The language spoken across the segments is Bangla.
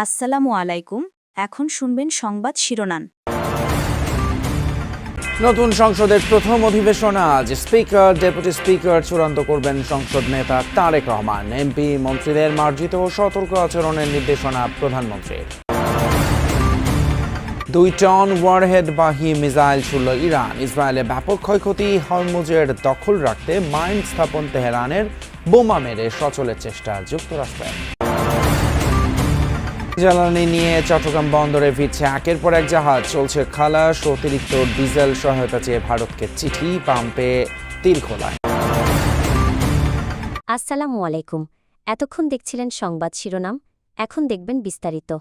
আসসালামু আলাইকুম। এখন শুনবেন সংবাদ শিরোনাম। নতুন সংসদের প্রথম অধিবেশন আজ। স্পিকার, ডেপুটি স্পিকার চূড়ান্ত করবেন সংসদ নেতা তারেক রহমান। এমপি মন্ত্রীদের মার্জিত ও সতর্ক আচরণের নির্দেশনা প্রধানমন্ত্রীর। 2 টন ওয়ারহেডবাহী মিসাইল ছুড়ল ইরান। ইসরায়েলে ব্যাপক ক্ষয়ক্ষতি। হরমুজের দখল রাখতে মাইন স্থাপন তেহরানের। বোমা মেরে সচলের চেষ্টা যুক্তরাষ্ট্রের। জ্বালানি নিয়ে চট্টগ্রাম বন্দরে ফিরছে একের পর এক জাহাজ। চলছে খালাস। অতিরিক্ত ডিজেল সহায়তা চেয়ে ভারতকে চিঠি। পাম্পে তিল খোলায়। আসসালামু আলাইকুম। এতক্ষণ দেখছিলেন সংবাদ শিরোনাম, এখন দেখবেন বিস্তারিত।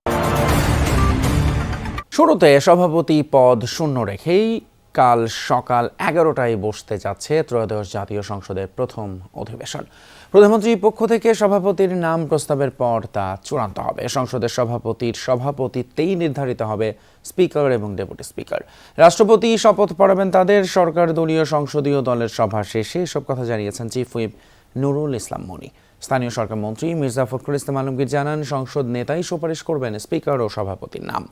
শুরুতে সভাপতি পদ শূন্য রেখেই কাল সকাল 11টায় বসতে যাচ্ছে ত্রয়োদশ জাতীয় সংসদের প্রথম অধিবেশন। প্রধানমন্ত্রীর পক্ষ থেকে সভাপতির নাম প্রস্তাবের পর তা চূড়ান্ত হবে। সংসদের সভাপতির সভাপতিত্বেই নির্ধারিত হবে স্পিকার এবং ডেপুটি স্পিকার। রাষ্ট্রপতি শপথ পড়াবেন তাদের। সরকার দলীয় সংসদীয় দলের সভা শেষে এসব কথা জানিয়েছেন চিফ হুইপ নুরুল ইসলাম মনি। স্থানীয় সরকার মন্ত্রী মির্জা ফখরুল ইসলাম আলমগীর জানান, সংসদ নেতাই সুপারিশ করবেন স্পিকার ও সভাপতির নাম।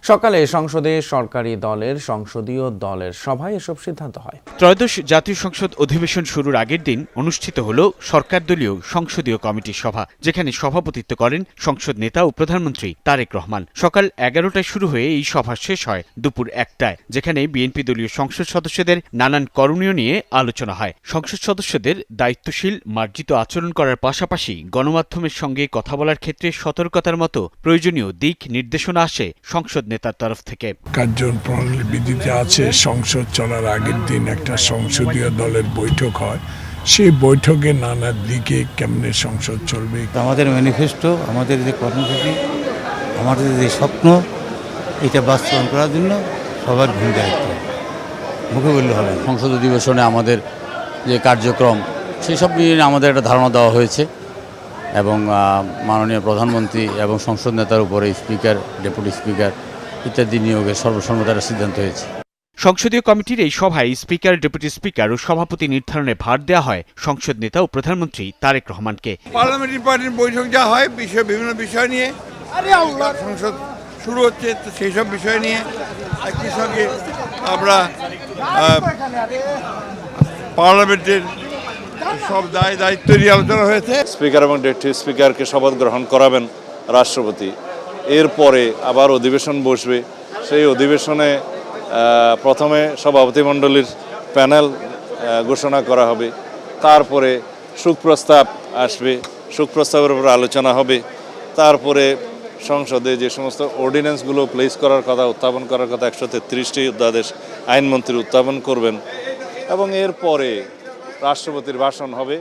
সকালে সংসদে সরকারি দলের সংসদীয় দলের সভায় এসব সিদ্ধান্ত হয়। ত্রয়োদশ জাতীয় সংসদ অধিবেশন শুরুর আগের দিন অনুষ্ঠিত হল সরকার দলীয় সংসদীয় কমিটির সভা, যেখানে সভাপতিত্ব করেন সংসদ নেতা ও প্রধানমন্ত্রী তারেক রহমান। সকাল 11টায় শুরু হয়ে এই সভা শেষ হয় দুপুর 1টায়, যেখানে বিএনপি দলীয় সংসদ সদস্যদের নানান করণীয় নিয়ে আলোচনা হয়। সংসদ সদস্যদের দায়িত্বশীল মার্জিত আচরণ করার পাশাপাশি গণমাধ্যমের সঙ্গে কথা বলার ক্ষেত্রে সতর্কতার মতো প্রয়োজনীয় দিক নির্দেশনা আসে সংসদ নেতার তরফ থেকে। কার্যপ্রণালী বিধিতে আছে, সংসদ চলার আগের দিন একটা সংসদীয় দলের বৈঠক হয়। সেই বৈঠকে নানা দিকে কেমনে সংসদ চলবে, আমাদের ম্যানিফেস্টো, আমাদের যে কর্মসূচি, আমাদের যে স্বপ্ন, এটা বাস্তবায়ন করার জন্য সবার ভূমিকা দায়িত্ব মুখে বললে হবে। সংসদ অধিবেশনে আমাদের যে কার্যক্রম সেই সব নিয়ে আমাদের একটা ধারণা দেওয়া হয়েছে এবং মাননীয় প্রধানমন্ত্রী এবং সংসদ নেতার উপরে স্পিকার, ডেপুটি স্পিকার ইত্যাদি নিয়োগের সর্বসম্মত একটা সিদ্ধান্ত হয়েছে। সংসদীয় কমিটির এই সভায় স্পিকার, ডেপুটি স্পিকার ও সভাপতি নির্ধারণে ভার দেওয়া হয় সংসদ নেতা ও প্রধানমন্ত্রী তারেক রহমানকে। পার্লামেন্টারি পার্টির বৈঠক যা হয় বিভিন্ন বিষয় নিয়ে, সংসদ শুরু হচ্ছে তো সেই সব বিষয় নিয়ে একই সঙ্গে আমরা পার্লামেন্টের সব দায়িত্ব নিয়ে আলোচনা হয়েছে। স্পিকার এবং ডেপুটি স্পিকারকে শপথ গ্রহণ করাবেন রাষ্ট্রপতি। এরপরে আবার অধিবেশন বসবে। সেই অধিবেশনে প্রথমে সভাপতিমণ্ডলীর প্যানেল ঘোষণা করা হবে, তারপরে সুপ্রস্তাব আসবে, সুপ্রস্তাবের উপর আলোচনা হবে, তারপরে সংসদে যে সমস্ত অর্ডিন্যান্সগুলো প্লেস করার কথা, উত্থাপন করার কথা 133টি অধ্যাদেশ আইনমন্ত্রী উত্থাপন করবেন এবং এরপরে রাষ্ট্রপতির ভাষণ হবে।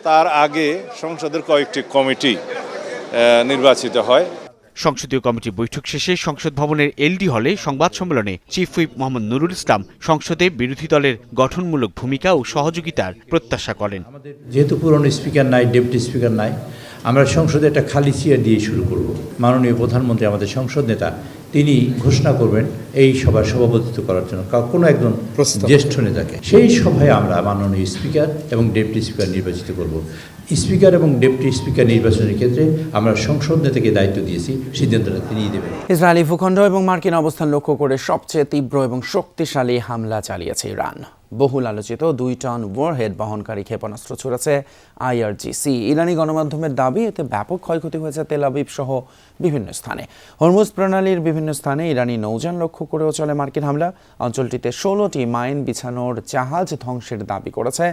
তার আগে সংসদের কয়েকটি কমিটি নির্বাচিত হয়। সংসদীয় কমিটির বৈঠক শেষে সংসদ ভবনের এলডি হলে সংবাদ সম্মেলনে চিফ হুইপ মোহাম্মদ নুরুল ইসলাম সংসদে বিরোধী দলের গঠনমূলক ভূমিকা ও সহযোগিতার প্রত্যাশা করেন। যেহেতু পুরনো স্পিকার নাই, ডেপুটি স্পিকার নাই, আমরা সংসদে একটা খালি চেয়ার দিয়ে শুরু করব। মাননীয় প্রধানমন্ত্রী, আমাদের সংসদ নেতা, তিনি ঘোষণা করবেন এই সভার সভাপতিত্ব করার জন্য কোনো একজন জ্যেষ্ঠ নেতাকে। সেই সভায় আমরা মাননীয় স্পিকার এবং ডেপুটি স্পিকার নির্বাচিত করব। স্পিকার এবং ডেপুটি স্পিকার নির্বাচনের ক্ষেত্রে আমরা সংসদ নেতাকে দায়িত্ব দিয়েছি, সিদ্ধান্তটা তিনিই দেবেন। ইসরায়েলি ভূখণ্ড এবং মার্কিন অবস্থান লক্ষ্য করে সবচেয়ে তীব্র এবং শক্তিশালী হামলা চালিয়েছে ইরান। বহুল আলোচিত 2 টন ওয়ারহেড বহনকারী ক্ষেপণাস্ত্র ছুড়েছে IRGC। ইরানি গণমাধ্যমের দাবি, এতে ব্যাপক ক্ষয়ক্ষতি হয়েছে তেল আবিব সহ বিভিন্ন স্থানে। হরমুজ প্রণালীর বিভিন্ন স্থানে ইরানি নৌযান লক্ষ্য করেও চলে মার্কিন হামলা। অঞ্চলটিতে 16টি মাইন বিছানোর জাহাজ ধ্বংসের দাবি করেছে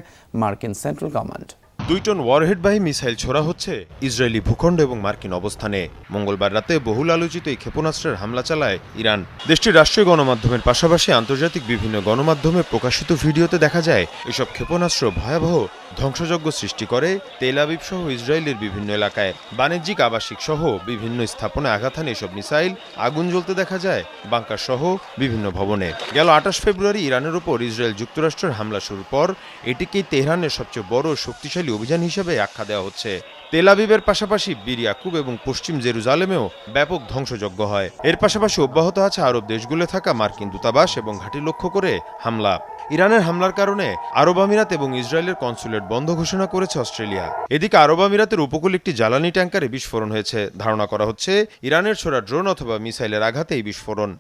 মার্কিন সেন্ট্রাল কমান্ড। 2 টন ওয়ারহেডবাহী মিসাইল ছোড়া হচ্ছে ইসরায়েলি ভূখণ্ড এবং মার্কিন অবস্থানে। মঙ্গলবার রাতে বহুল আলোচিত এই ক্ষেপণাস্ত্রের হামলা চালায় ইরান। দেশটির রাষ্ট্রীয় গণমাধ্যমের পাশাপাশি আন্তর্জাতিক বিভিন্ন গণমাধ্যমে প্রকাশিত ভিডিওতে দেখা যায় এসব ক্ষেপণাস্ত্র ভয়াবহ ধ্বংসযজ্ঞ সৃষ্টি করে তেল আবিব সহ ইসরায়েলের বিভিন্ন এলাকায়। বাণিজ্যিক, আবাসিক সহ বিভিন্ন স্থাপনায় আঘাত হানে এসব মিসাইল। আগুন জ্বলতে দেখা যায় বাংকার সহ বিভিন্ন ভবনে। গেল 28 ফেব্রুয়ারি ইরানের উপর ইসরায়েল যুক্তরাষ্ট্রের হামলা শুরুর পর এটিকেই তেহরানের সবচেয়ে বড় শক্তিশালী অভিযান হিসেবে আখ্যা দেওয়া হচ্ছে। তেল আবিবের পাশাপাশি বীর ইয়াকুব এবং পশ্চিম জেরুজালেমেও ব্যাপক ধ্বংসযজ্ঞ হয়। এর পাশাপাশি অব্যাহত আছে আরব দেশগুলো থাকা মার্কিন দূতাবাস এবং ঘাঁটি লক্ষ্য করে হামলা। ইরানের হামলার কারণে আরব আমিরাত এবং ইসরায়েলের কনসুলেট বন্ধ ঘোষণা করেছে অস্ট্রেলিয়া। এদিকে আরব আমিরাতের উপকূল একটি জ্বালানি ট্যাঙ্কারে বিস্ফোরণ হয়েছে। ধারণা করা হচ্ছে ইরানের ছোড়া ড্রোন অথবা মিসাইলের আঘাতে এই বিস্ফোরণ।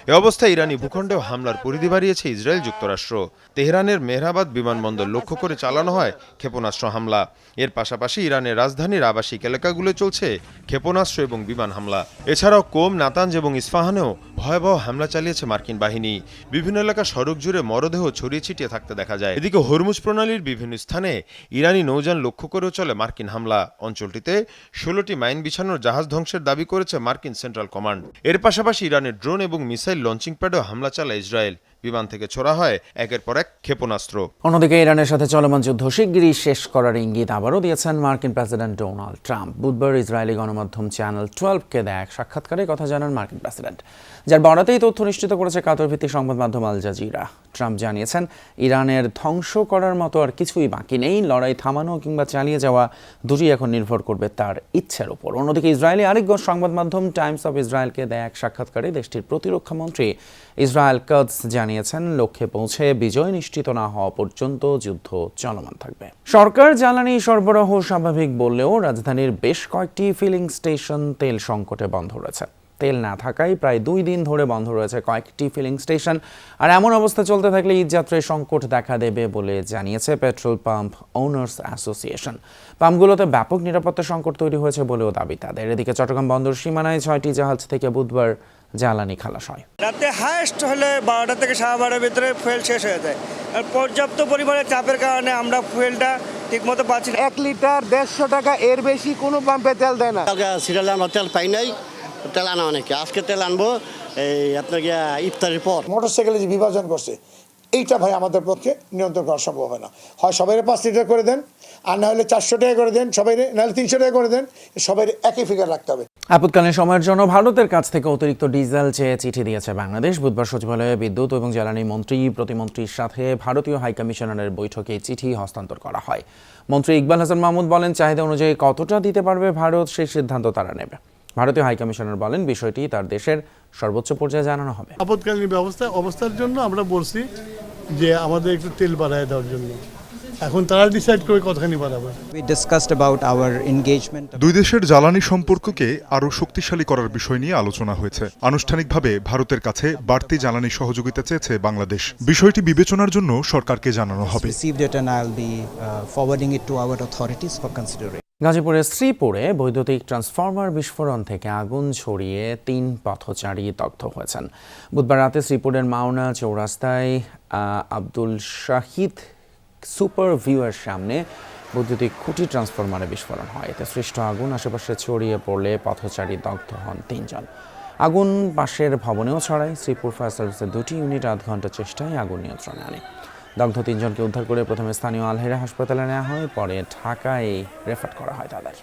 এ অবস্থায় ইরানি ভূখণ্ডেও হামলার পরিধি বাড়িয়েছে ইসরায়েল যুক্তরাষ্ট্র। তেহরানের মেহরাবাদ বিমানবন্দর লক্ষ্য করে চালানো হয় ক্ষেপণাস্ত্র হামলা। এর পাশাপাশি ইরানের রাজধানীর আবাসিক এলাকাগুলো চলছে ক্ষেপণাস্ত্র এবং বিমান হামলা। এছাড়াও কোম, নাতাঞ্জ এবং ইস্পাহানেও ভয়াবহ হামলা চালিয়েছে মার্কিন বাহিনী। বিভিন্ন এলাকা সড়ক জুড়ে মরদেহ ছড়িয়ে ছিটিয়ে থাকতে দেখা যায়। এদিকে হরমুজ প্রণালীর বিভিন্ন স্থানে ইরানি নৌযান লক্ষ্য করেও চলে মার্কিন হামলা। অঞ্চলটিতে 16টি মাইন বিছানোর জাহাজ ধ্বংসের দাবি করেছে মার্কিন সেন্ট্রাল কমান্ড। এর পাশাপাশি ইরানের ড্রোন এবং মিসাইল লঞ্চিং প্যাডেও হামলা চালায় ইসরায়েল। বিমান থেকে ছোড়া হয় একের পর এক ক্ষেপণাস্ত্র। অন্যদিকে ইরানের সাথে চলমান যুদ্ধ শিগগিরই শেষ করার ইঙ্গিত আবারও দিয়েছেন মার্কিন প্রেসিডেন্ট ডোনাল্ড ট্রাম্প। বুধবার ইসরায়েলি গণমাধ্যম চ্যানেল 12কে দেয়া এক সাক্ষাৎকারে কথা জানান মার্কিন প্রেসিডেন্ট, যার বরাতেই তথ্য নিশ্চিত করেছে কাতার ভিত্তিক সংবাদ মাধ্যম আল জাজিরা। ট্রাম্প জানিয়েছেন, ইরানের ধ্বংস করার মতো আর কিছুই বাকি নেই। লড়াই থামানো কিংবা চালিয়ে যাওয়া দুটি এখন নির্ভর করবে তার ইচ্ছের উপর। অন্যদিকে ইসরায়েলি আরেক সংবাদ মাধ্যম টাইমস অফ ইসরায়েলকে দেয়া এক সাক্ষাৎকারে দেশটির প্রতিরক্ষা মন্ত্রী ইসরায়েল কাদস জানিয়েছেন, লক্ষ্যে পৌঁছে বিজয় নিশ্চিত না হওয়া পর্যন্ত যুদ্ধ চলমান থাকবে। সরকার জ্বালানি সরবরাহ স্বাভাবিক বললেও রাজধানীর বেশ কয়েকটি ফিলিং স্টেশন তেল সংকটে বন্ধ রয়েছে। তেল না থাকায় প্রায় 2 দিন ধরে বন্ধ রয়েছে কয়েকটি ফিলিং স্টেশন। আর এমন অবস্থা চলতে থাকলে ঈদযাত্রায় সংকট দেখা দেবে বলে জানিয়েছে পেট্রোল পাম্প ওনার্স অ্যাসোসিয়েশন। পাম্পগুলোতে ব্যাপক নিরাপত্তা সংকট তৈরি হয়েছে বলেও দাবি তাদের। এদিকে চট্টগ্রাম বন্দর সীমানায় 6টি জাহাজ থেকে বুধবার জ্বালানি খালাস হয়। রাতে হাইস্ট হলে 12টা থেকে 12:30 ভিতরে ফুয়েল শেষ হয়ে যায়। আর পর্যাপ্ত পরিমাণে চাপের কারণে আমরা ফুয়েলটা ঠিকমতো পাচ্ছি না। 1 লিটার 150 টাকা, এর বেশি কোনো পাম্পে তেল দেয় না। সিরিয়ালে আমরা তেল পাই নাই, তেল আনা অনেকে। আজকে তেল আনবো এই আপনার ইফতারের পর। মোটরসাইকেলে যে বিভাজন করছে, এইটা ভাই আমাদের পক্ষে নিয়ন্ত্রণ করা সম্ভব হয় না। হয় সবাই 5 লিটার করে দেন, আর না হলে 400 টাকা করে দেন, সবাই নাহলে 300 টাকা করে দেন। সবাই একই ফিগার রাখতে হবে। আপৎকালীন সময়ের জন্য ভারতের কাছ থেকে অতিরিক্ত ডিজেল চেয়ে চিঠি দিয়েছে বাংলাদেশ। বুধবার সচিবালয়ে বিদ্যুৎ এবং জ্বালানি মন্ত্রী, প্রতিমন্ত্রীর সাথে ভারতীয় হাইকমিশনারের বৈঠকে চিঠি হস্তান্তর করা হয়। মন্ত্রী ইকবাল হাসান মাহমুদ বলেন, চাহিদা অনুযায়ী কতটা দিতে পারবে ভারত সেই সিদ্ধান্ত তারা নেবে। ভারতীয় হাইকমিশনার বলেন, বিষয়টি তার দেশের সর্বোচ্চ পর্যায়ে জানানো হবে। আপৎকালীন অবস্থার জন্য আমরা বলছি যে আমাদের একটু তেল বাড়ায় দেওয়ার জন্য। এখন তারা ডিসাইড করে কতখানি বাড়াবে। দুই দেশের জ্বালানি সম্পর্ককে আরও শক্তিশালী করার বিষয় নিয়ে আলোচনা হয়েছে। আনুষ্ঠানিকভাবে ভারতের কাছে বাড়তি জ্বালানি সহযোগিতা চেয়েছে বাংলাদেশ। বিষয়টি বিবেচনার জন্য সরকারকে জানানো হবে। গাজীপুরের শ্রীপুরে বৈদ্যুতিক ট্রান্সফরমার বিস্ফোরণ থেকে আগুন ছড়িয়ে 3 পথচারী দগ্ধ হয়েছেন। বুধবার রাতে শ্রীপুরের মাওনা চৌরাস্তায় আব্দুল শাহিদ সুপার ভিউয়ের সামনে বৈদ্যুতিক খুঁটি ট্রান্সফরমারে বিস্ফোরণ হয়। এতে সৃষ্ট আগুন আশেপাশে ছড়িয়ে পড়লে পথচারী দগ্ধ হন 3 জন। আগুন পাশের ভবনেও ছড়ায়। শ্রীপুর ফায়ার সার্ভিসের 2টি ইউনিট 8 ঘন্টা চেষ্টায় আগুন নিয়ন্ত্রণে আনে। দগ্ধ 3 জনকে উদ্ধার করে প্রথমে স্থানীয় আলহেরা হাসপাতালে নেওয়া হয়, পরে ঢাকায় রেফার করা হয় তাদের।